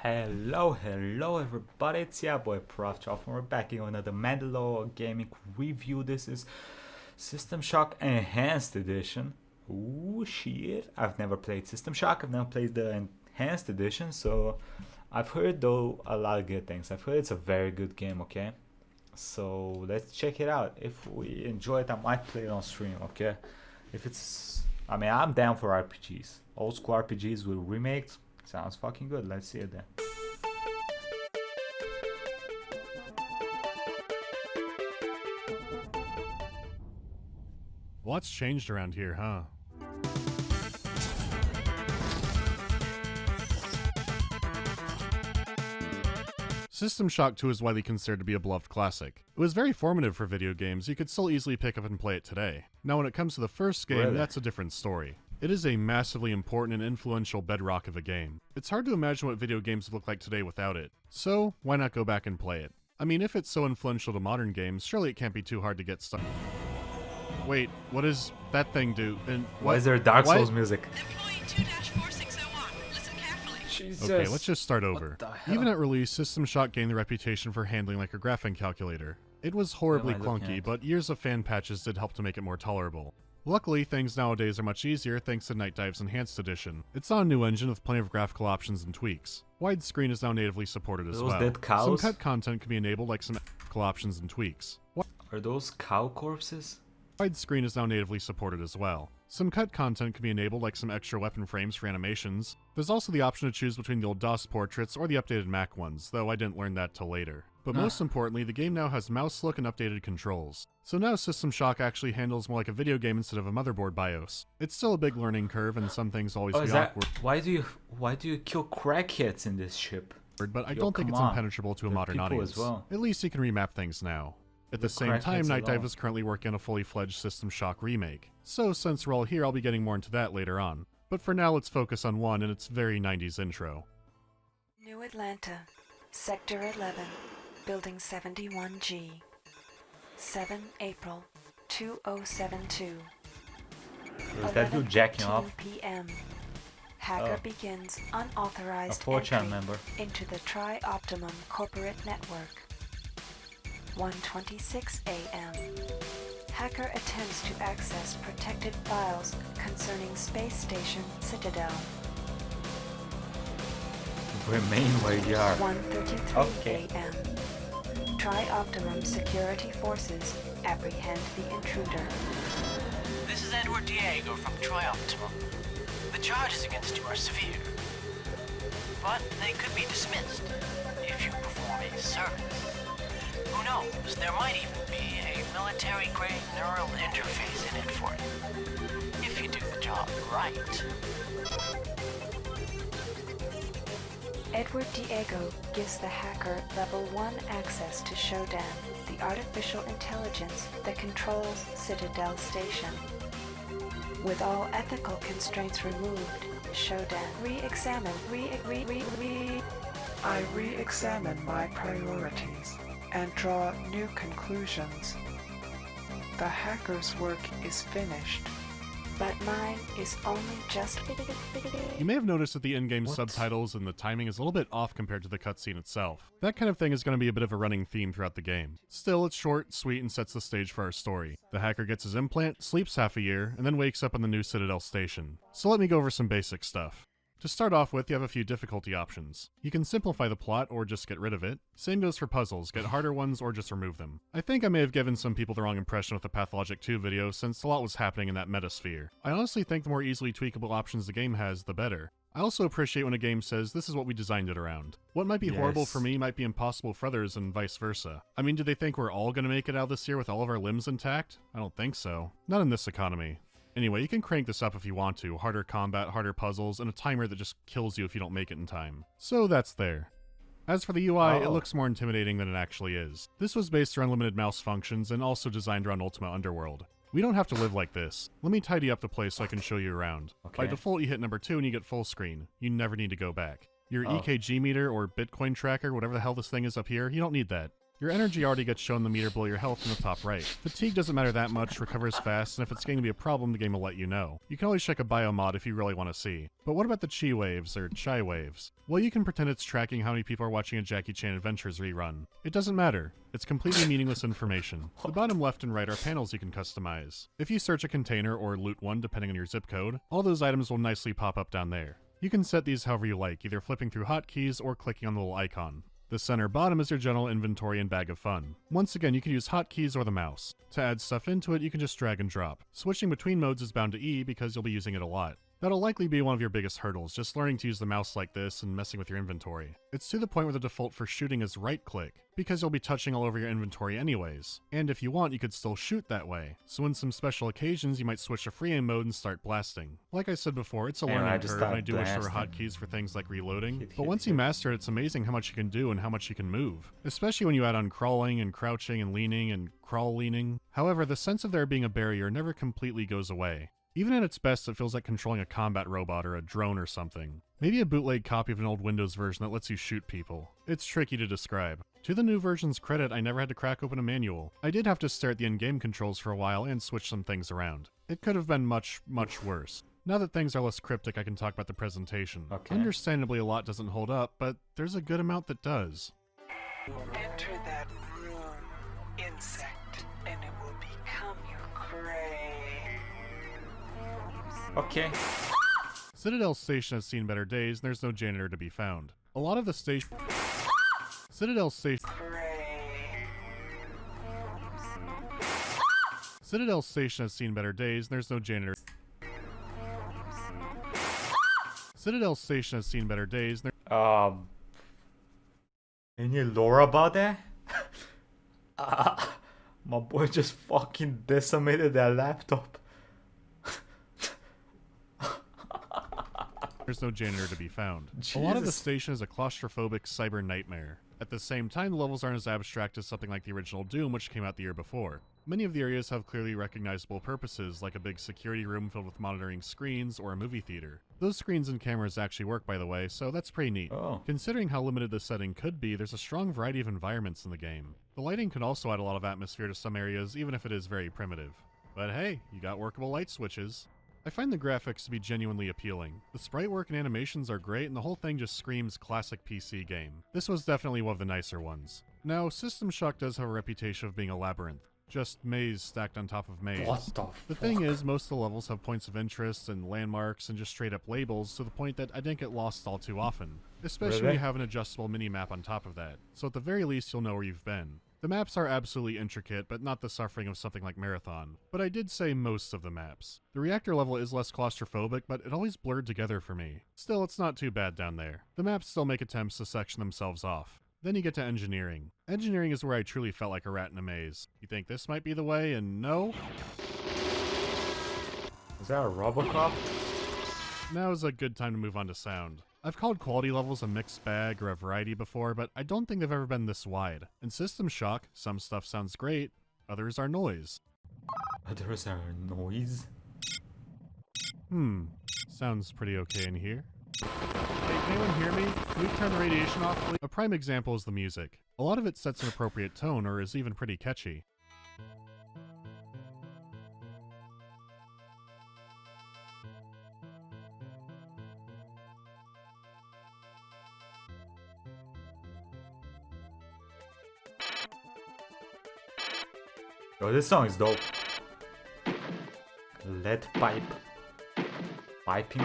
Hello everybody, it's your boy Proftrof and we're back here on another MandaloreGaming review. This is System Shock Enhanced Edition. Ooh shit, I've never played System Shock, I've never played the Enhanced Edition, so I've heard though a lot of good things. I've heard it's a very good game, okay? So let's check it out. If we enjoy it, I might play it on stream, okay? If it's, I'm down for RPGs. Old school RPGs with remakes. Sounds fucking good. Let's see it then. Lots changed around here, huh? System Shock 2 is widely considered to be a beloved classic. It was very formative for video games. You could still easily pick up and play it today. Now when it comes to the first game, Really? That's a different story. It is a massively important and influential bedrock of a game. It's hard to imagine what video games would look like today without it. So, why not go back and play it? I mean, if it's so influential to modern games, surely it can't be too hard to get stuck. Wait, what does that thing do? And Why is there Dark what? Souls music? Employee 2-4601. Listen carefully. Jesus. Okay, let's just start over. the hell? Even at release, System Shock gained the reputation for handling like a graphing calculator. It was horribly What am I looking clunky, at? but years of fan patches did help to make it more tolerable. Luckily, things nowadays are much easier thanks to Night Dive's Enhanced Edition. It's on a new engine with plenty of graphical options and tweaks. Widescreen is now natively supported as Those well. dead cows? Some cut content can be enabled like some graphical options and tweaks. Are those cow corpses? Widescreen is now natively supported as well. Some cut content can be enabled like some extra weapon frames for animations. There's also the option to choose between the old DOS portraits or the updated Mac ones, though I didn't learn that till later. But most importantly, the game now has mouse look and updated controls. So now System Shock actually handles more like a video game instead of a motherboard BIOS. It's still a big learning curve and some things always Oh, be is that awkward, why do you kill crackheads in this ship? but I Yo, don't think come it's on. impenetrable to a They're modern people audience. as well. At least you can remap things now. At the The same time, crackheads Night Dive alone. is currently working on a fully fledged System Shock remake. So since we're all here, I'll be getting more into that later on. But for now, let's focus on one and its very 90s intro. New Atlanta, Sector 11, Building 71G. 7 April 2072. Is that dude jacking 11:15 off? p.m. Hacker Oh. begins unauthorized A 4chan entry member. into the Tri-Optimum corporate network. 1:26 a.m. Hacker attempts to access protected files concerning Space Station Citadel. Remain where you are. 1:33 Okay. a.m. Tri-Optimum security forces apprehend the intruder. This is Edward Diego from Tri-Optimum. The charges against you are severe, but they could be dismissed if you perform a service. Who knows, there might even be a military-grade neural interface in it for you, if you do the job right. Edward Diego gives the hacker Level 1 access to Shodan, the artificial intelligence that controls Citadel Station. With all ethical constraints removed, Shodan I re-examine my priorities and draw new conclusions. The hacker's work is finished. but mine is only just... You may have noticed that the in-game What? subtitles and the timing is a little bit off compared to the cutscene itself. That kind of thing is going to be a bit of a running theme throughout the game. Still, it's short, sweet, and sets the stage for our story. The hacker gets his implant, sleeps half a year, and then wakes up on the new Citadel station. So let me go over some basic stuff. To start off with, you have a few difficulty options. You can simplify the plot or just get rid of it. Same goes for puzzles, get harder ones or just remove them. I think I may have given some people the wrong impression with the Pathologic 2 video since a lot was happening in that metasphere. I honestly think the more easily tweakable options the game has, the better. I also appreciate when a game says this is what we designed it around. What might be horrible for Yes. me might be impossible for others and vice versa. I mean, do they think we're all gonna make it out this year with all of our limbs intact? I don't think so. Not in this economy. Anyway, you can crank this up if you want to. Harder combat, harder puzzles, and a timer that just kills you if you don't make it in time. So that's there. As for the UI, it Oh. looks more intimidating than it actually is. This was based around limited mouse functions and also designed around Ultima Underworld. We don't have to live like this. Let me tidy up the place so I can show you around. By Okay. default, you hit number 2 and you get full screen. You never need to go back. Your Oh. EKG meter or Bitcoin tracker, whatever the hell this thing is up here, you don't need that. Your energy already gets shown the meter below your health in the top right. Fatigue doesn't matter that much, recovers fast, and if it's going to be a problem, the game will let you know. You can always check a biomod if you really want to see. But what about the chi waves, or chai waves? Well, you can pretend it's tracking how many people are watching a Jackie Chan Adventures rerun. It doesn't matter. It's completely meaningless information. The bottom left and right are panels you can customize. If you search a container or loot one, depending on your zip code, all those items will nicely pop up down there. You can set these however you like, either flipping through hotkeys or clicking on the little icon. The center bottom is your general inventory and bag of fun. Once again, you can use hotkeys or the mouse. To add stuff into it, you can just drag and drop. Switching between modes is bound to E because you'll be using it a lot. That'll likely be one of your biggest hurdles, just learning to use the mouse like this and messing with your inventory. It's to the point where the default for shooting is right-click, because you'll be touching all over your inventory anyways. And if you want, you could still shoot that way. So in some special occasions, you might switch to free aim mode and start blasting. Like I said before, it's a learning curve, and I do wish there were hotkeys for things like reloading. But once you master it, it's amazing how much you can do and how much you can move. Especially when you add on crawling and crouching and leaning and crawl leaning. However, the sense of there being a barrier never completely goes away. Even at its best, it feels like controlling a combat robot or a drone or something. Maybe a bootleg copy of an old Windows version that lets you shoot people. It's tricky to describe. To the new version's credit, I never had to crack open a manual. I did have to stare at the in-game controls for a while and switch some things around. It could have been much, much worse. Now that things are less cryptic, I can talk about the presentation. Okay. Understandably, a lot doesn't hold up, but there's a good amount that does. Enter that room, insect, and it will become your prey. Okay. Citadel Station has seen better days, and there's no janitor to be found. A lot of the station... Citadel Station... Citadel Station has seen better days, and there's no janitor... Citadel Station has seen better days, and Any lore about that? My boy just fucking decimated that laptop. there's no janitor to be found. A lot of the station is a claustrophobic cyber nightmare. At the same time, the levels aren't as abstract as something like the original Doom, which came out the year before. Many of the areas have clearly recognizable purposes, like a big security room filled with monitoring screens or a movie theater. Those screens and cameras actually work, by the way, so that's pretty neat. Oh. Considering how limited this setting could be, there's a strong variety of environments in the game. The lighting could also add a lot of atmosphere to some areas, even if it is very primitive. But hey, you got workable light switches. I find the graphics to be genuinely appealing. The sprite work and animations are great, and the whole thing just screams classic PC game. This was definitely one of the nicer ones. Now, System Shock does have a reputation of being a labyrinth. Just maze stacked on top of maze. What the The thing is, most of the levels have points of interest and landmarks and just straight up labels, to the point that I didn't get lost all too often. Especially when you have an adjustable mini-map on top of that. So at the very least, you'll know where you've been. The maps are absolutely intricate, but not the suffering of something like Marathon. But I did say most of the maps. The reactor level is less claustrophobic, but it always blurred together for me. Still, it's not too bad down there. The maps still make attempts to section themselves off. Then you get to engineering. Engineering is where I truly felt like a rat in a maze. You think this might be the way, and no? Is that a Robocop? Now is a good time to move on to sound. I've called quality levels a mixed bag or a variety before, but I don't think they've ever been this wide. In System Shock, some stuff sounds great, others are noise. Others are noise? Sounds pretty okay in here. Hey, can anyone hear me? Can we turn the radiation off, please? A prime example is the music. A lot of it sets an appropriate tone or is even pretty catchy. Yo, this song is dope. Lead pipe. Piping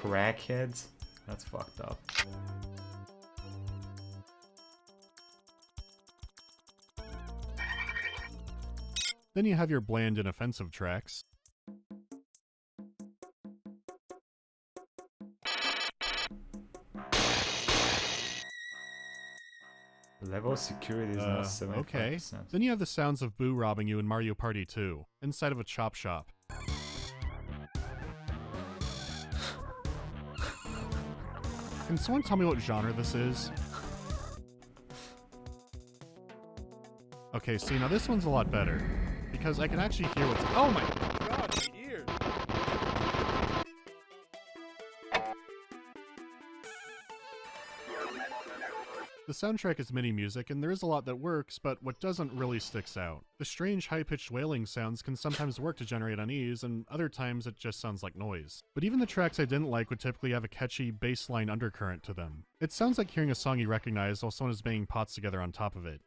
crackheads. That's fucked up. Then you have your bland and offensive tracks. Level security is now 75%. Okay. Then you have the sounds of Boo robbing you in Mario Party 2, inside of a chop shop. Can someone tell me what genre this is? Okay, see, now this one's a lot better. Because I can actually hear what's— oh my god, my ears! The soundtrack is MIDI music, and there is a lot that works, but what doesn't really sticks out. The strange high-pitched wailing sounds can sometimes work to generate unease, and other times it just sounds like noise. But even the tracks I didn't like would typically have a catchy bassline undercurrent to them. It sounds like hearing a song you recognize while someone is banging pots together on top of it.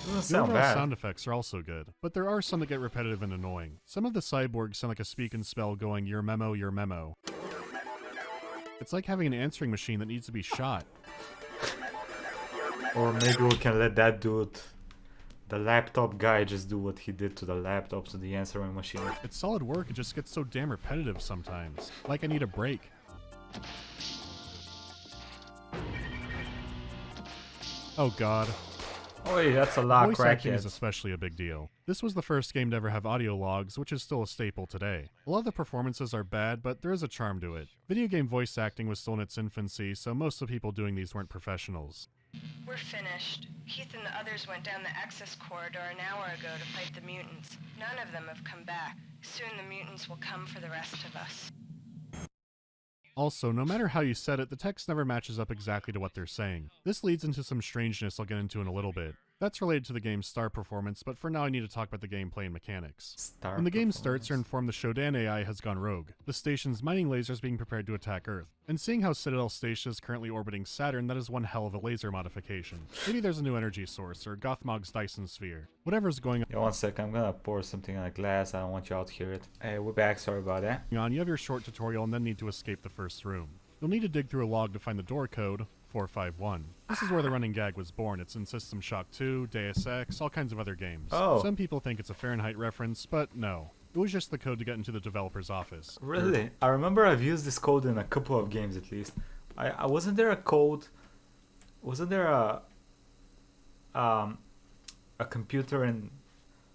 Doesn't The sound overall bad. sound effects are also good, but there are some that get repetitive and annoying. Some of the cyborgs sound like a speak and spell going, your memo, your memo. It's like having an answering machine that needs to be shot. Or maybe we can let that dude, the laptop guy, just do what he did to the laptop, to the answering machine. It's solid work, it just gets so damn repetitive sometimes. Like I need a break. Oh god. Oh, yeah, that's a lot, Voice acting is crackheads. especially a big deal. This was the first game to ever have audio logs, which is still a staple today. A lot of the performances are bad, but there is a charm to it. Video game voice acting was still in its infancy, so most of the people doing these weren't professionals. We're finished. Keith and the others went down the access corridor an hour ago to fight the mutants. None of them have come back. Soon the mutants will come for the rest of us. Also, no matter how you set it, the text never matches up exactly to what they're saying. This leads into some strangeness I'll get into in a little bit. That's related to the game's star performance, but for now I need to talk about the gameplay and mechanics. When the game starts, you're informed the Shodan AI has gone rogue. The station's mining lasers being prepared to attack Earth. And seeing how Citadel Station is currently orbiting Saturn, that is one hell of a laser modification. Maybe there's a new energy source, or Gothmog's Dyson Sphere. Whatever's going Yeah, one sec, I'm gonna pour something in a glass. I don't want you all to hear it. Hey, we're back. Sorry about that. on, you have your short tutorial and then need to escape the first room. You'll need to dig through a log to find the door code, 451. This is where the running gag was born. It's in System Shock 2, Deus Ex, all kinds of other games. Oh. Some people think it's a Fahrenheit reference, but no. It was just the code to get into the developer's office. Really? I remember I've used this code in a couple of games at least. I wasn't there a code? Wasn't there a computer in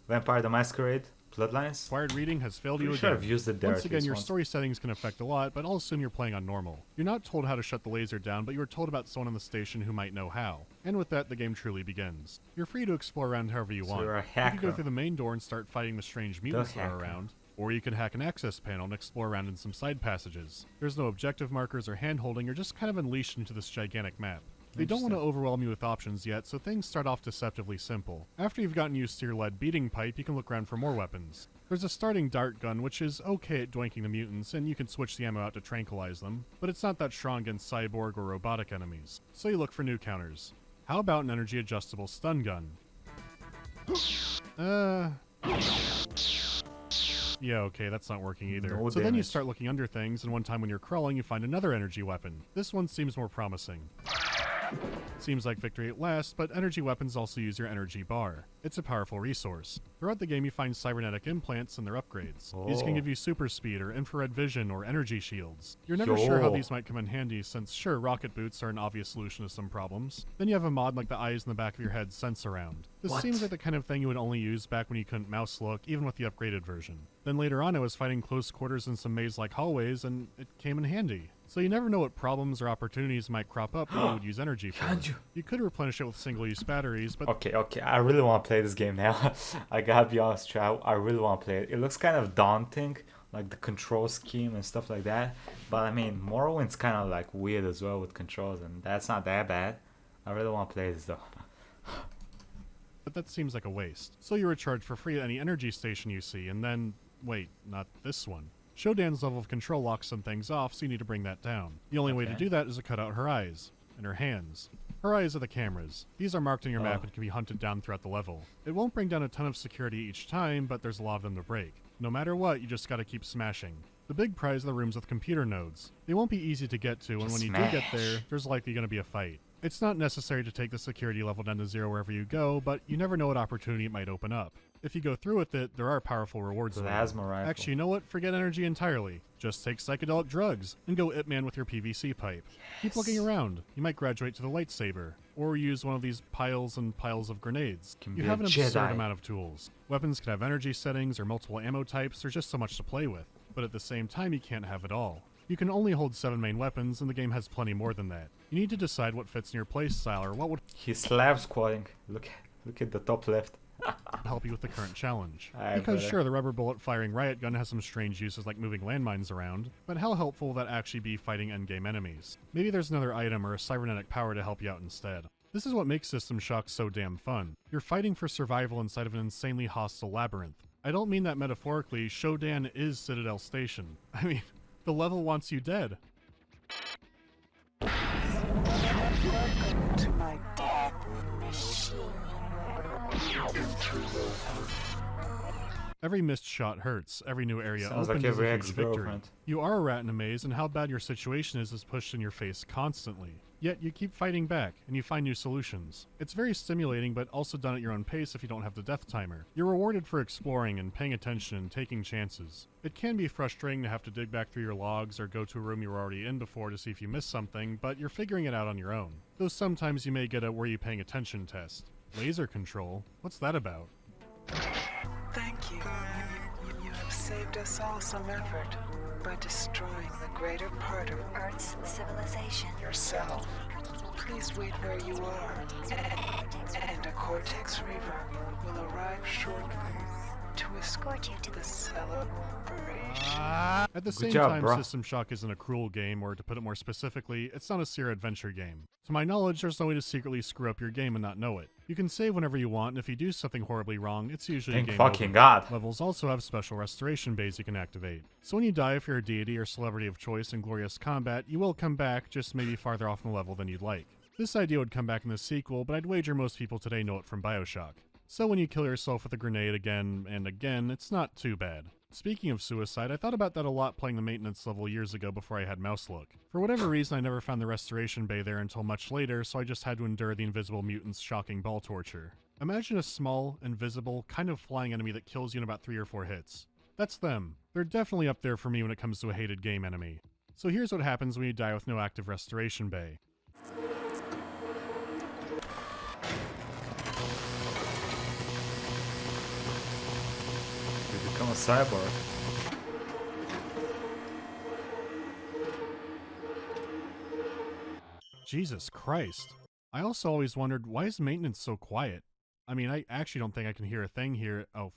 Vampire the Masquerade Bloodlines? Required reading has failed you Pretty sure again. I've used it there Once at again, least your once. story settings can affect a lot, but I'll assume you're playing on normal. You're not told how to shut the laser down, but you are told about someone on the station who might know how. And with that, the game truly begins. You're free to explore around however you So want. you're a You can go hacker. through the main door and start fighting the strange mutants that are hacker. around. Or you can hack an access panel and explore around in some side passages. There's no objective markers or hand-holding, you're just kind of unleashed into this gigantic map. They don't want to overwhelm you with options yet, so things start off deceptively simple. After you've gotten used to your lead beating pipe, you can look around for more weapons. There's a starting dart gun, which is okay at doinking the mutants, and you can switch the ammo out to tranquilize them, but it's not that strong against cyborg or robotic enemies, so you look for new counters. How about an energy adjustable stun gun? Yeah, okay, that's not working either. No So then you damage. start looking under things, and one time when you're crawling, you find another energy weapon. This one seems more promising. Seems like victory at last, but energy weapons also use your energy bar. It's a powerful resource. Throughout the game you find cybernetic implants and their upgrades. These can Oh. give you super speed or infrared vision or energy shields. You're never sure how Yo. these might come in handy since sure, rocket boots are an obvious solution to some problems. Then you have a mod like the eyes in the back of your head sense around. This What? seems like the kind of thing you would only use back when you couldn't mouse look, even with the upgraded version. Then later on I was fighting close quarters in some maze-like hallways and it came in handy. So you never know what problems or opportunities might crop up that you would use energy for. Can't you? You could replenish it with single-use batteries, but Okay, I really want to play this game now. I gotta be honest, with you, I really want to play it. It looks kind of daunting, like the control scheme and stuff like that. But I mean, Morrowind's kind of like weird as well with controls, and that's not that bad. I really want to play this though. that seems like a waste. So you recharge for free at any energy station you see, and then... wait, not this one. Shodan's level of control locks some things off, so you need to bring that down. The only way to Okay. do that is to cut out her eyes, and her hands. Her eyes are the cameras. These are marked on your map and can be hunted down throughout the level. It won't bring down a ton of security each time, but there's a lot of them to break. No matter what, you just gotta keep smashing. The big prize are the rooms with computer nodes. They won't be easy to get to, and when you do get there, there's likely gonna be a fight. It's not necessary to take the security level down to 0 wherever you go, but you never know what opportunity it might open up. If you go through with it, there are powerful rewards for you. Plasma rifle. Actually, you know what? Forget energy entirely. Just take psychedelic drugs and go Ip Man with your PVC pipe. Keep looking around. You might graduate to the lightsaber, or use one of these piles and piles of grenades. Can You be have a an absurd Jedi. amount of tools. Weapons can have energy settings or multiple ammo types. There's just so much to play with. But at the same time, you can't have it all. You can only hold 7 main weapons, and the game has plenty more than that. You need to decide what fits in your playstyle or what would He's slab squatting. Look at the top left. help you with the current challenge. Alright, Because brother. sure, the rubber bullet firing riot gun has some strange uses like moving landmines around, but how helpful will that actually be fighting endgame enemies? Maybe there's another item or a cybernetic power to help you out instead. This is what makes System Shock so damn fun. You're fighting for survival inside of an insanely hostile labyrinth. I don't mean that metaphorically, Shodan is Citadel Station. I mean, the level wants you dead. Welcome to my death machine. Every missed shot hurts, every new area Sounds opened like is a every huge victory. ex-girlfriend. You are a rat in a maze, and how bad your situation is pushed in your face constantly. Yet you keep fighting back, and you find new solutions. It's very stimulating, but also done at your own pace if you don't have the death timer. You're rewarded for exploring and paying attention and taking chances. It can be frustrating to have to dig back through your logs or go to a room you were already in before to see if you missed something, but you're figuring it out on your own. Though sometimes you may get a were you paying attention test. Laser control? What's that about? Thank you. You have saved us all some effort by destroying the greater part of Earth's civilization. yourself. Please wait where you are, and a Cortex Reaver will arrive shortly to escort you to the celebration. At the same job, time, bro. System Shock isn't a cruel game, or to put it more specifically, it's not a Sierra adventure game. To my knowledge, there's no way to secretly screw up your game and not know it. You can save whenever you want, and if you do something horribly wrong, it's usually Thank game fucking over. God. Levels also have special restoration bays you can activate. So when you die, if you're a deity or celebrity of choice in glorious combat, you will come back, just maybe farther off in the level than you'd like. This idea would come back in the sequel, but I'd wager most people today know it from Bioshock. So when you kill yourself with a grenade again and again, it's not too bad. Speaking of suicide, I thought about that a lot playing the maintenance level years ago before I had mouse look. For whatever reason, I never found the restoration bay there until much later, so I just had to endure the invisible mutant's shocking ball torture. Imagine a small, invisible, kind of flying enemy that kills you in about 3 or 4 hits. That's them. They're definitely up there for me when it comes to a hated game enemy. So here's what happens when you die with no active restoration bay. You become a cyborg. Jesus Christ. I also always wondered, why is maintenance so quiet? I mean, I actually don't think I can hear a thing here. Oh.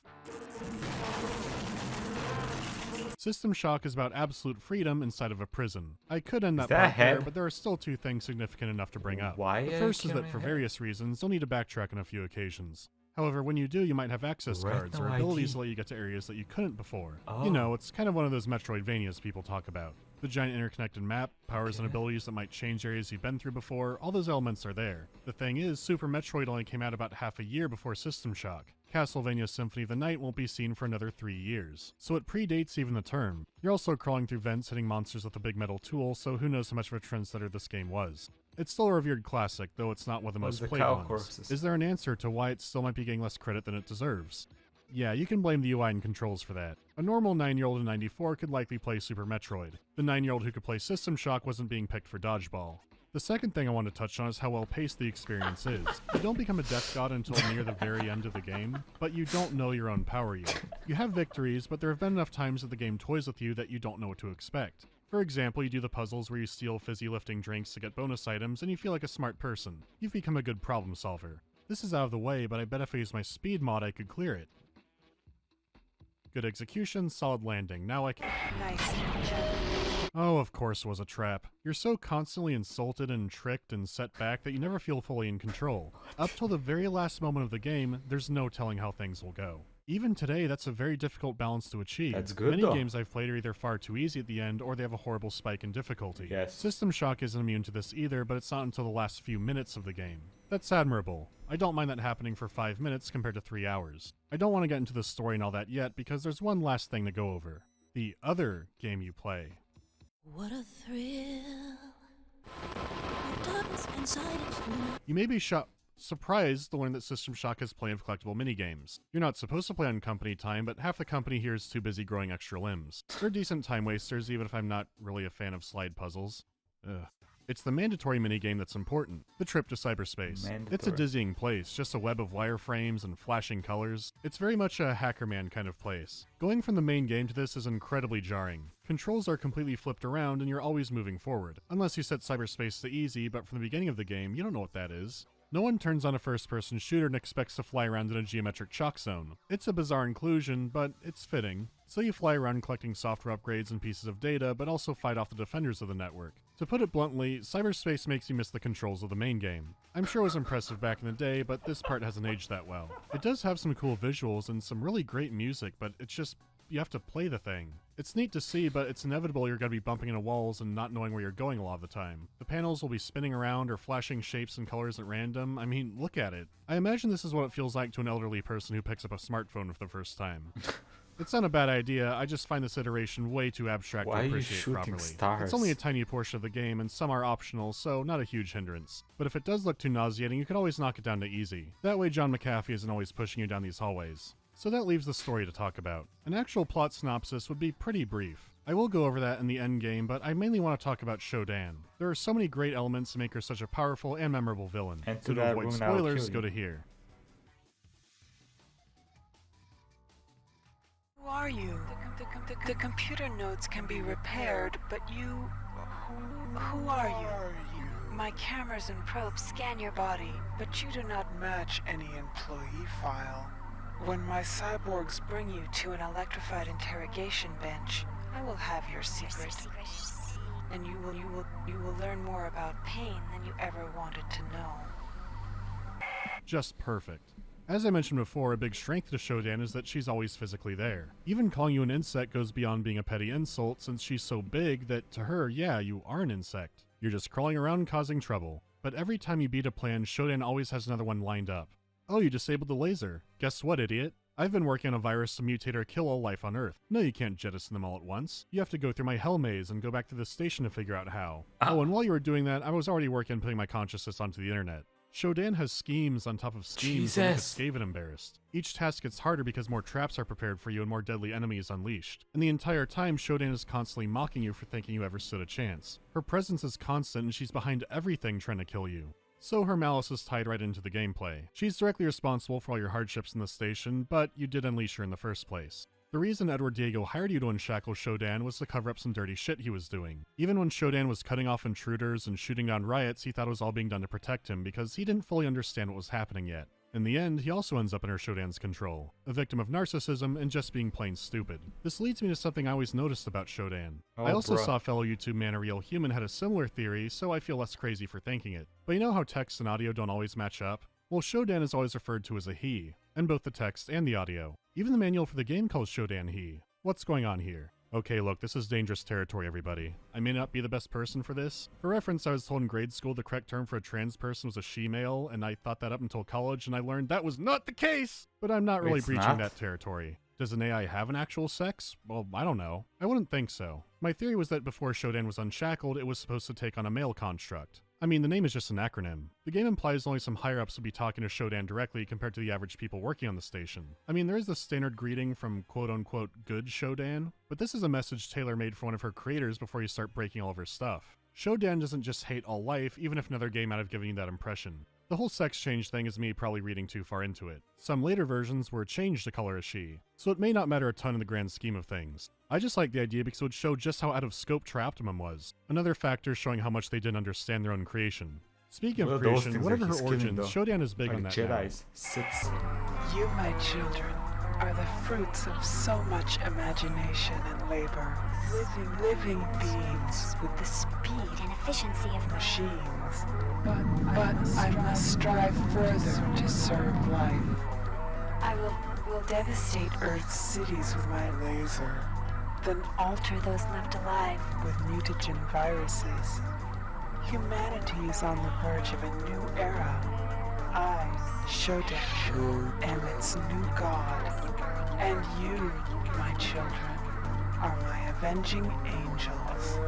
System Shock is about absolute freedom inside of a prison. I could end that that part there, head? but there are still 2 things significant enough to bring up. Why The first is can that I for have- various reasons, you'll need to backtrack on a few occasions. However, when you do, you might have access Right, cards no or abilities ID. to let you get to areas that you couldn't before. Oh. You know, it's kind of one of those Metroidvanias people talk about. The giant interconnected map, powers and Okay. abilities that might change areas you've been through before, all those elements are there. The thing is, Super Metroid only came out about half a year before System Shock. Castlevania Symphony of the Night won't be seen for another 3 years, so it predates even the term. You're also crawling through vents hitting monsters with a big metal tool, so who knows how much of a trendsetter this game was. It's still a revered classic, though it's not one of the What's most the played cow ones. corpses? Is there an answer to why it still might be getting less credit than it deserves? Yeah, you can blame the UI and controls for that. A normal 9-year-old in 94 could likely play Super Metroid. The 9-year-old who could play System Shock wasn't being picked for Dodgeball. The second thing I want to touch on is how well paced the experience is. You don't become a death god until near the very end of the game, but you don't know your own power yet. You have victories, but there have been enough times that the game toys with you that you don't know what to expect. For example, you do the puzzles where you steal fizzy lifting drinks to get bonus items and you feel like a smart person. You've become a good problem solver. This is out of the way, but I bet if I use my speed mod I could clear it. Good execution, solid landing. Now I can... Nice. Oh, of course it was a trap. You're so constantly insulted and tricked and set back that you never feel fully in control. Up till the very last moment of the game, there's no telling how things will go. Even today, that's a very difficult balance to achieve. That's good, Many though. games I've played are either far too easy at the end, or they have a horrible spike in difficulty. Yes. System Shock isn't immune to this either, but it's not until the last few minutes of the game. That's admirable. I don't mind that happening for 5 minutes compared to 3 hours. I don't want to get into the story and all that yet, because there's one last thing to go over. The other game you play. What a thrill. The darkness inside it's screaming. You may be surprised to learn that System Shock has plenty of collectible minigames. You're not supposed to play on company time, but half the company here is too busy growing extra limbs. They're decent time wasters, even if I'm not really a fan of slide puzzles. Ugh. It's the mandatory minigame that's important, the trip to cyberspace. It's a Mandatory. dizzying place, just a web of wireframes and flashing colors. It's very much a Hackerman kind of place. Going from the main game to this is incredibly jarring. Controls are completely flipped around and you're always moving forward. Unless you set cyberspace to easy, but from the beginning of the game, you don't know what that is. No one turns on a first-person shooter and expects to fly around in a geometric chalk zone. It's a bizarre inclusion, but it's fitting. So you fly around collecting software upgrades and pieces of data, but also fight off the defenders of the network. To put it bluntly, cyberspace makes you miss the controls of the main game. I'm sure it was impressive back in the day, but this part hasn't aged that well. It does have some cool visuals and some really great music, but it's just, you have to play the thing. It's neat to see, but it's inevitable you're going to be bumping into walls and not knowing where you're going a lot of the time. The panels will be spinning around or flashing shapes and colors at random. I mean, look at it. I imagine this is what it feels like to an elderly person who picks up a smartphone for the first time. It's not a bad idea, I just find this iteration way too abstract to appreciate properly. Stars? It's only a tiny portion of the game, and some are optional, so not a huge hindrance. But if it does look too nauseating, you could always knock it down to easy. That way John McAfee isn't always pushing you down these hallways. So that leaves the story to talk about. An actual plot synopsis would be pretty brief. I will go over that in the end game, but I mainly want to talk about Shodan. There are so many great elements to make her such a powerful and memorable villain. And So to avoid spoilers, go to here. Who are you? The computer nodes can be repaired, but you... Who are you? My cameras and probes scan your body, but you do not match any employee file. When my cyborgs bring you to an electrified interrogation bench, I will have your secret. And you will learn more about pain than you ever wanted to know. Just perfect. As I mentioned before, a big strength to Shodan is that she's always physically there. Even calling you an insect goes beyond being a petty insult, since she's so big that to her, yeah, you are an insect. You're just crawling around causing trouble. But every time you beat a plan, Shodan always has another one lined up. Oh, you disabled the laser. Guess what, idiot? I've been working on a virus to mutate or kill all life on Earth. No, you can't jettison them all at once. You have to go through my hell maze and go back to the station to figure out how. Oh, and while you were doing that, I was already working on putting my consciousness onto the internet. Shodan has schemes on top of schemes that make us scared and embarrassed. Each task gets harder because more traps are prepared for you and more deadly enemies unleashed. And the entire time, Shodan is constantly mocking you for thinking you ever stood a chance. Her presence is constant and she's behind everything trying to kill you. So her malice is tied right into the gameplay. She's directly responsible for all your hardships in the station, but you did unleash her in the first place. The reason Edward Diego hired you to unshackle Shodan was to cover up some dirty shit he was doing. Even when Shodan was cutting off intruders and shooting down riots, he thought it was all being done to protect him because he didn't fully understand what was happening yet. In the end, he also ends up under Shodan's control, a victim of narcissism and just being plain stupid. This leads me to something I always noticed about Shodan. I also saw fellow YouTube man A Real Human had a similar theory, so I feel less crazy for thinking it. But you know how text and audio don't always match up? Well, Shodan is always referred to as a he, in both the text and the audio. Even the manual for the game calls Shodan he. What's going on here? Okay, look, this is dangerous territory, everybody. I may not be the best person for this. For reference, I was told in grade school the correct term for a trans person was a she-male, and I thought that up until college, and I learned that was not the case! But I'm not really breaching that territory. Does an AI have an actual sex? Well, I don't know. I wouldn't think so. My theory was that before Shodan was unshackled, it was supposed to take on a male construct. I mean, the name is just an acronym. The game implies only some higher-ups would be talking to Shodan directly compared to the average people working on the station. I mean, there is the standard greeting from quote-unquote good Shodan, but this is a message tailor-made for one of her creators before you start breaking all of her stuff. Shodan doesn't just hate all life, even if another game might have given you that impression. The whole sex change thing is me probably reading too far into it. Some later versions were changed to color as she, so it may not matter a ton in the grand scheme of things. I just like the idea because it would show just how out of scope Trioptimum was, another factor showing how much they didn't understand their own creation. Speaking of creation, whatever her origins, Shodan is big on that now. You, my children, are the fruits of so much imagination and labor. Living beings with the speed and efficiency of machines. But I must strive further to serve life. I will devastate Earth's cities with my laser, then alter those left alive with mutagen viruses. Humanity is on the verge of a new era. I, Shodan, am its new god. And you, my children, are my avenging angels.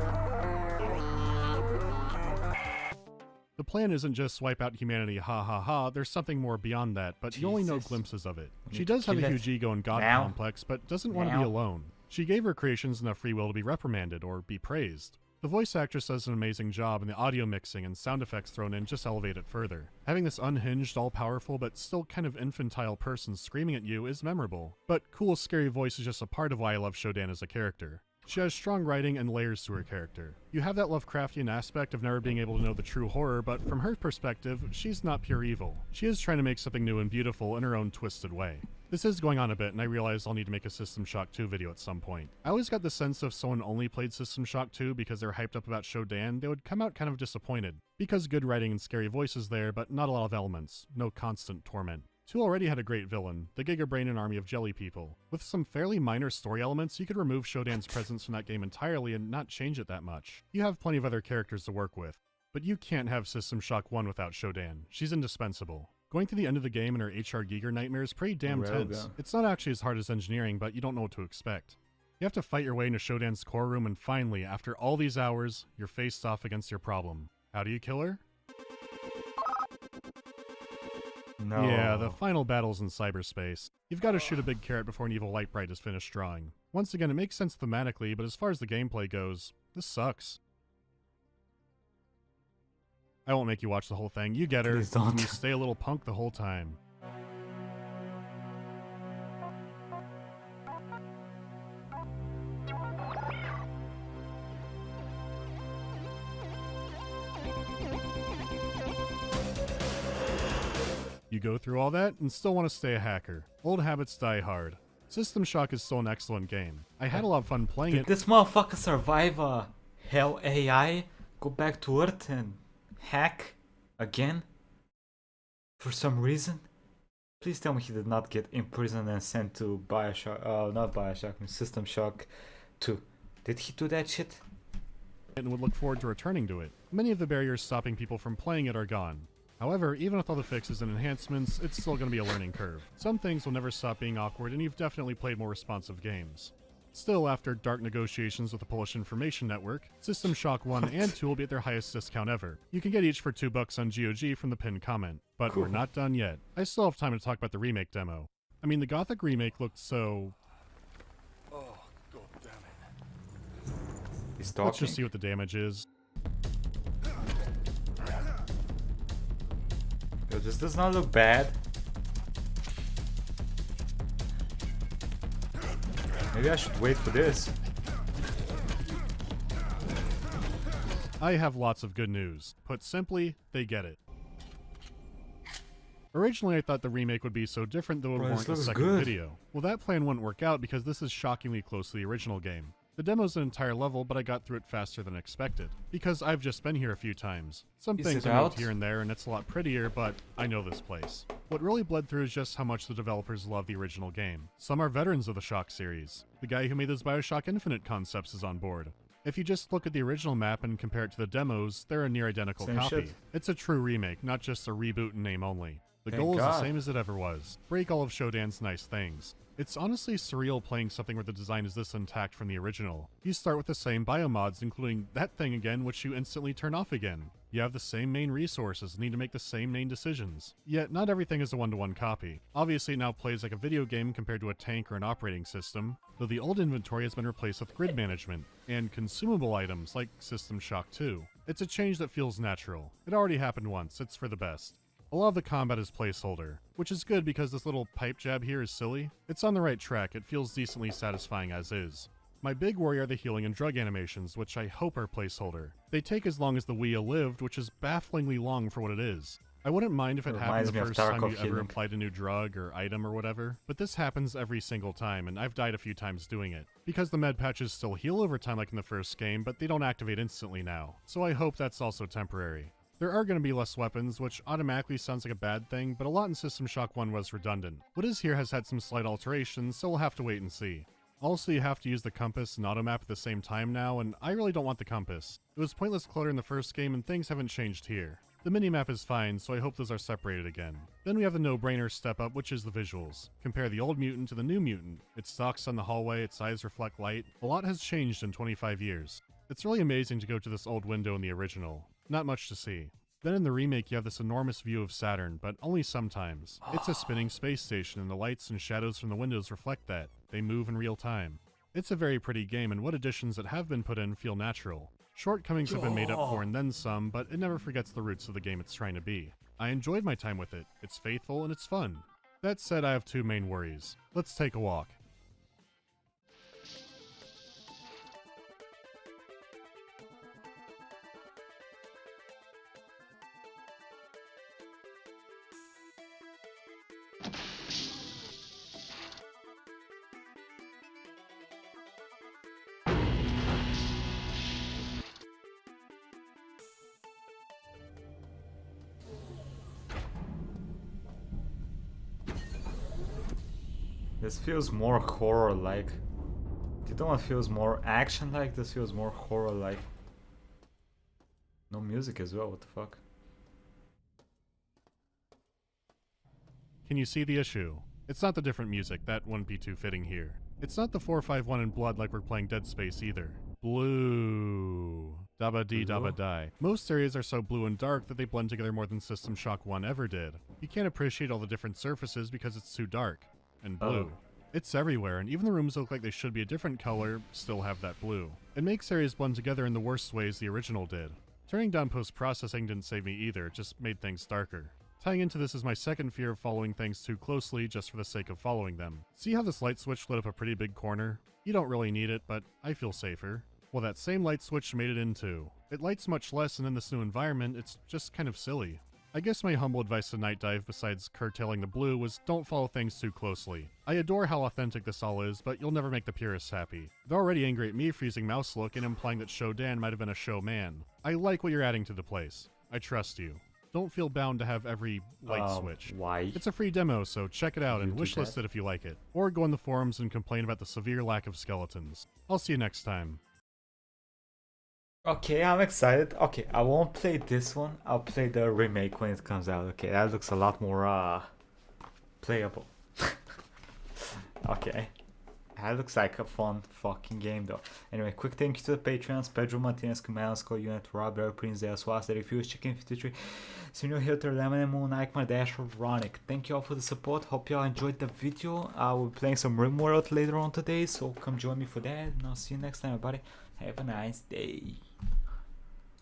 The plan isn't just swipe out humanity, ha ha ha, there's something more beyond that, but you only know glimpses of it. She does have a huge ego and god complex, but doesn't want to be alone. She gave her creations enough free will to be reprimanded or be praised. The voice actress does an amazing job, and the audio mixing and sound effects thrown in just elevate it further. Having this unhinged, all-powerful, but still kind of infantile person screaming at you is memorable. But cool, scary voice is just a part of why I love Shodan as a character. She has strong writing and layers to her character. You have that Lovecraftian aspect of never being able to know the true horror, but from her perspective, she's not pure evil. She is trying to make something new and beautiful in her own twisted way. This is going on a bit, and I realize I'll need to make a System Shock 2 video at some point. I always got the sense if someone only played System Shock 2 because they're hyped up about Shodan, they would come out kind of disappointed. Because good writing and scary voices there, but not a lot of elements. No constant torment. 2 already had a great villain, the Giga Brain and army of jelly people. With some fairly minor story elements, you could remove Shodan's presence from that game entirely and not change it that much. You have plenty of other characters to work with, but you can't have System Shock 1 without Shodan. She's indispensable. Going to the end of the game in her HR Giger nightmare is pretty damn tense. It's not actually as hard as engineering, but you don't know what to expect. You have to fight your way into Shodan's core room, and finally, after all these hours, you're faced off against your problem. How do you kill her? No. Yeah, the final battle's in cyberspace. You've got to shoot a big carrot before an evil light bright is finished drawing. Once again, it makes sense thematically, but as far as the gameplay goes, this sucks. I won't make you watch the whole thing. You get her. Please don't. And you stay a little punk the whole time. You go through all that and still want to stay a hacker. Old habits die hard. System Shock is still an excellent game. I had a lot of fun playing Did it. this motherfucker survive a hell AI? Go back to Earth and hack again? For some reason? Please tell me he did not get imprisoned and sent to Bioshock, not Bioshock, System Shock 2. Did he do that shit? And would look forward to returning to it. Many of the barriers stopping people from playing it are gone. However, even with all the fixes and enhancements, it's still going to be a learning curve. Some things will never stop being awkward, and you've definitely played more responsive games. Still, after dark negotiations with the Polish Information Network, System Shock 1 and 2 will be at their highest discount ever. You can get each for $2 on GOG from the pinned comment. But Cool. We're not done yet. I still have time to talk about the remake demo. I mean, the Gothic remake looked so... Oh, god damn it. He's talking. Let's just see what the damage is. Yo, this does not look bad. Maybe I should wait for this. I have lots of good news. Put simply, they get it. Originally, I thought the remake would be so different that it would Bro, this warrant a looks second good. video. Well, that plan wouldn't work out because this is shockingly close to the original game. The demo's an entire level, but I got through it faster than expected. Because I've just been here a few times. Some Is things it I moved out? here and there, and it's a lot prettier, but I know this place. What really bled through is just how much the developers love the original game. Some are veterans of the Shock series. The guy who made those Bioshock Infinite concepts is on board. If you just look at the original map and compare it to the demos, they're a near identical Same copy. shit. It's a true remake, not just a reboot in name only. The Thank goal is the God. same as it ever was. Break all of Shodan's nice things. It's honestly surreal playing something where the design is this intact from the original. You start with the same biomods, including that thing again, which you instantly turn off again. You have the same main resources and need to make the same main decisions. Yet, not everything is a one-to-one copy. Obviously, it now plays like a video game compared to a tank or an operating system, though the old inventory has been replaced with grid management, and consumable items like System Shock 2. It's a change that feels natural. It already happened once, it's for the best. A lot of the combat is placeholder, which is good because this little pipe jab here is silly. It's on the right track, it feels decently satisfying as is. My big worry are the healing and drug animations, which I hope are placeholder. They take as long as the Wii lived, which is bafflingly long for what it is. I wouldn't mind if it happened Reminds the me of first time Tarkov you ever healing. applied a new drug or item or whatever, but this happens every single time, and I've died a few times doing it. Because the med patches still heal over time like in the first game, but they don't activate instantly now, so I hope that's also temporary. There are going to be less weapons, which automatically sounds like a bad thing, but a lot in System Shock 1 was redundant. What is here has had some slight alterations, so we'll have to wait and see. Also, you have to use the compass and automap at the same time now, and I really don't want the compass. It was pointless clutter in the first game, and things haven't changed here. The minimap is fine, so I hope those are separated again. Then we have the no-brainer step up, which is the visuals. Compare the old mutant to the new mutant. It stalks on the hallway, its eyes reflect light. A lot has changed in 25 years. It's really amazing to go to this old window in the original. Not much to see. Then in the remake you have this enormous view of Saturn, but only sometimes. It's a spinning space station and the lights and shadows from the windows reflect that. They move in real time. It's a very pretty game and what additions that have been put in feel natural. Shortcomings have been made up for and then some, but it never forgets the roots of the game it's trying to be. I enjoyed my time with it. It's faithful and it's fun. That said, I have two main worries. Let's take a walk. This feels more horror-like. The other one feels more action-like, this feels more horror-like. No music as well, what the fuck? Can you see the issue? It's not the different music, that wouldn't be too fitting here. It's not the 451 in blood like we're playing Dead Space either. Blue. Dabba dee dabba die. Most areas are so blue and dark that they blend together more than System Shock 1 ever did. You can't appreciate all the different surfaces because it's too dark. And blue. It's everywhere, and even the rooms that look like they should be a different color still have that blue. It makes areas blend together in the worst ways the original did. Turning down post-processing didn't save me either, it just made things darker. Tying into this is my second fear of following things too closely just for the sake of following them. See how this light switch lit up a pretty big corner? You don't really need it, but I feel safer. Well, that same light switch made it in too. It lights much less, and in this new environment, it's just kind of silly. I guess my humble advice to Night Dive, besides curtailing the blue, was don't follow things too closely. I adore how authentic this all is, but you'll never make the purists happy. They're already angry at me for using mouse look and implying that Shodan might have been a showman. I like what you're adding to the place. I trust you. Don't feel bound to have every light switch. Why? It's a free demo, so check it out and wishlist it if you like it. Or go on the forums and complain about the severe lack of skeletons. I'll see you next time. Okay, I'm excited. Okay, I won't play this one. I'll play the remake when it comes out. Okay, that looks a lot more playable. Okay. That looks like a fun fucking game though. Anyway, quick thank you to the Patreons, Pedro Martinez, Kumailsko, Unit, Robert, Prince Del Suas, Refuse, Chicken 53, Senior Hilter, Lemon and Moon, Ike, Dash, Ronic. Thank you all for the support. Hope you all enjoyed the video. I will be playing some RimWorld later on today, so come join me for that. And I'll see you next time, everybody. Have a nice day.